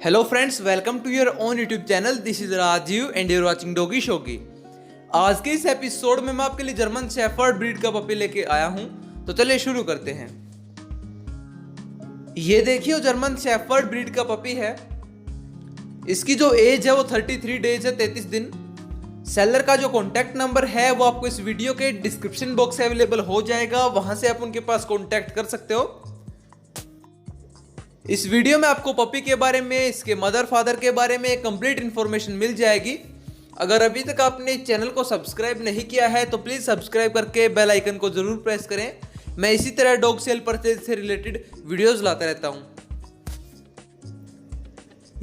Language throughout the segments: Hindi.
Hello friends, welcome to your own YouTube channel. This is Rajeev and you're watching doggy shoggy. आज के इस एपिसोड में मैं आपके लिए जर्मन शेफर्ड ब्रीड का पपी लेके आया हूं, तो चलिए शुरू करते हैं। ये देखिए, जर्मन शेफर्ड ब्रीड का पपी है। इसकी जो एज है वो 33 डेज है, 33 दिन। सेलर का जो कॉन्टैक्ट नंबर है वो आपको इस वीडियो के डिस्क्रिप्शन बॉक्स में अवेलेबल हो जाएगा, वहां से आप उनके पास कॉन्टैक्ट कर सकते हो। इस वीडियो में आपको पपी के बारे में, इसके मदर फादर के बारे में कंप्लीट इन्फॉर्मेशन मिल जाएगी। अगर अभी तक आपने चैनल को सब्सक्राइब नहीं किया है तो प्लीज़ सब्सक्राइब करके बेल आइकन को ज़रूर प्रेस करें। मैं इसी तरह डॉग सेल परचेज से रिलेटेड वीडियोस लाता रहता हूं।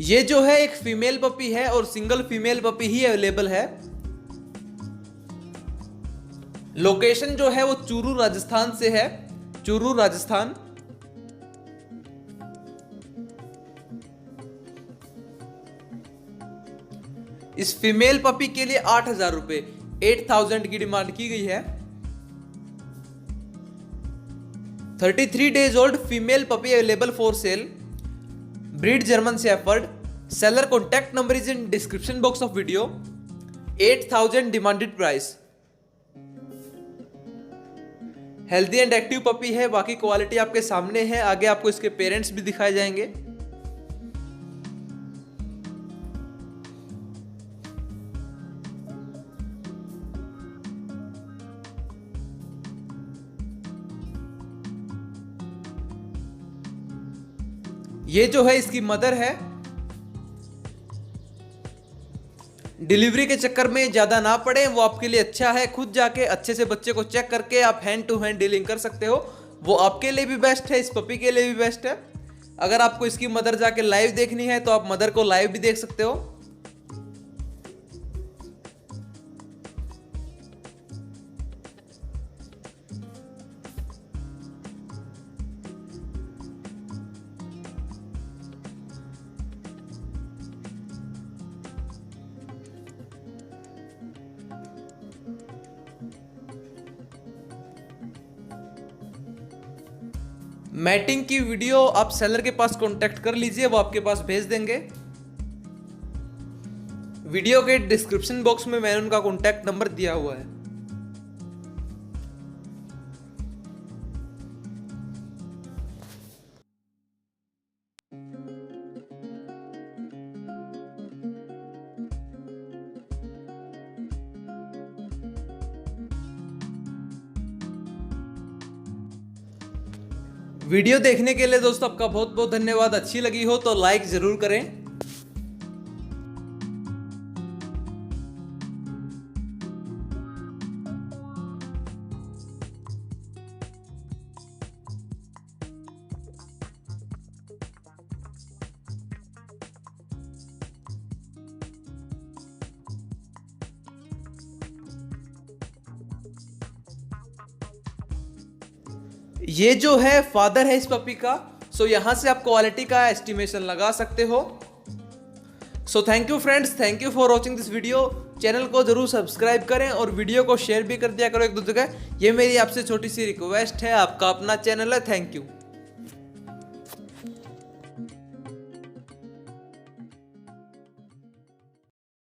ये जो है एक फीमेल पपी है और सिंगल फीमेल पपी ही अवेलेबल है। लोकेशन जो है वो चूरू राजस्थान से है, चूरू राजस्थान। इस फीमेल पपी के लिए 8,000 रुपए 8,000 की डिमांड की गई है। 33 days old female puppy available for sale. Breed German shepherd. Seller contact number is in description box of video. 8,000 demanded price. Healthy and active puppy है, बाकी क्वालिटी आपके सामने है। आगे आपको इसके पेरेंट्स भी दिखाए जाएंगे। ये जो है इसकी मदर है। डिलीवरी के चक्कर में ज्यादा ना पड़े, वो आपके लिए अच्छा है। खुद जाके अच्छे से बच्चे को चेक करके आप हैंड टू हैंड डीलिंग कर सकते हो, वो आपके लिए भी बेस्ट है, इस पपी के लिए भी बेस्ट है। अगर आपको इसकी मदर जाके लाइव देखनी है तो आप मदर को लाइव भी देख सकते हो। मैटिंग की वीडियो आप सेलर के पास कांटेक्ट कर लीजिए, वो आपके पास भेज देंगे। वीडियो के डिस्क्रिप्शन बॉक्स में मैंने उनका कांटेक्ट नंबर दिया हुआ है। वीडियो देखने के लिए दोस्तों आपका बहुत बहुत धन्यवाद। अच्छी लगी हो तो लाइक जरूर करें। ये जो है फादर है इस पपी का। सो यहां से आप क्वालिटी का एस्टिमेशन लगा सकते हो। So thank you friends, thank you for watching this video. Channel को जरूर सब्सक्राइब करें और वीडियो को शेयर भी कर दिया करो एक दूसरे का। ये मेरी आपसे छोटी सी रिक्वेस्ट है, आपका अपना चैनल है। Thank you.